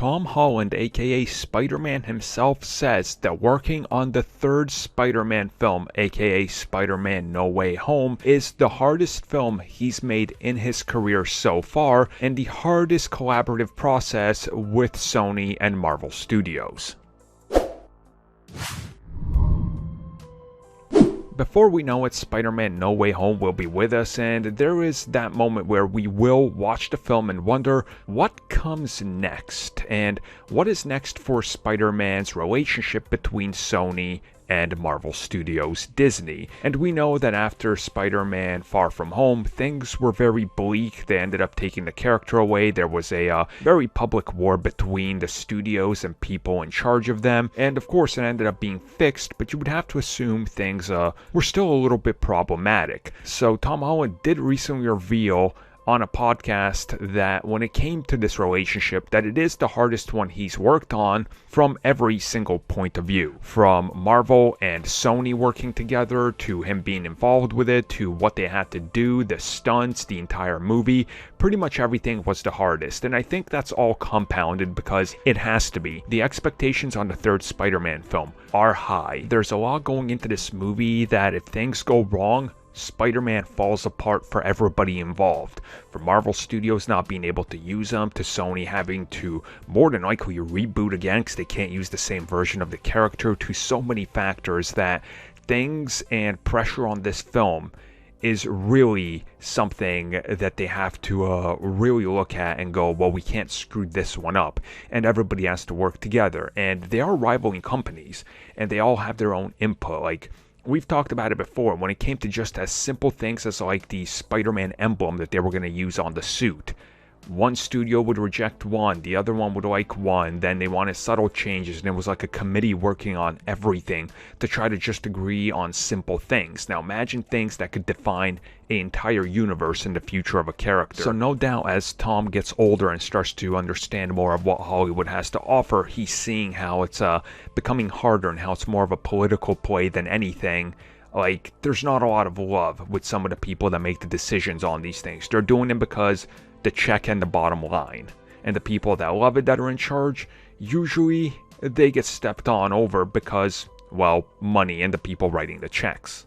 Tom Holland, aka Spider-Man himself, says that working on the third Spider-Man film, aka Spider-Man No Way Home, is the hardest film he's made in his career so far, and the hardest collaborative process with Sony and Marvel Studios. Before we know it, Spider-Man No Way Home will be with us, and there is that moment where we will watch the film and wonder what comes next, and what is next for Spider-Man's relationship between Sony and Marvel Studios Disney. And we know that after Spider-Man Far From Home, things were very bleak. They ended up taking the character away. There was a very public war between the studios and people in charge of them. And of course, it ended up being fixed, but you would have to assume things were still a little bit problematic. So Tom Holland did recently reveal on a podcast that when it came to this relationship, that it is the hardest one he's worked on from every single point of view. From Marvel and Sony working together, to him being involved with it, to what they had to do, the stunts, the entire movie, pretty much everything was the hardest. And I think that's all compounded because it has to be. The expectations on the third Spider-Man film are high. There's a lot going into this movie that if things go wrong, Spider-Man falls apart for everybody involved. From Marvel Studios not being able to use them, to Sony having to more than likely reboot again because they can't use the same version of the character, to so many factors that things and pressure on this film is really something that they have to really look at and go, well, we can't screw this one up, and everybody has to work together. And they are rivaling companies, and they all have their own input. Like, we've talked about it before when it came to just as simple things as like the Spider-Man emblem that they were going to use on the suit. One studio would reject one, the other one would like one, then they wanted subtle changes, and it was like a committee working on everything to try to just agree on simple things. Now imagine things that could define an entire universe in the future of a character. So no doubt as Tom gets older and starts to understand more of what Hollywood has to offer, he's seeing how it's becoming harder and how it's more of a political play than anything. Like, there's not a lot of love with some of the people that make the decisions on these things. They're doing them because the check and the bottom line. And the people that love it that are in charge, usually they get stepped on over because, well, money and the people writing the checks.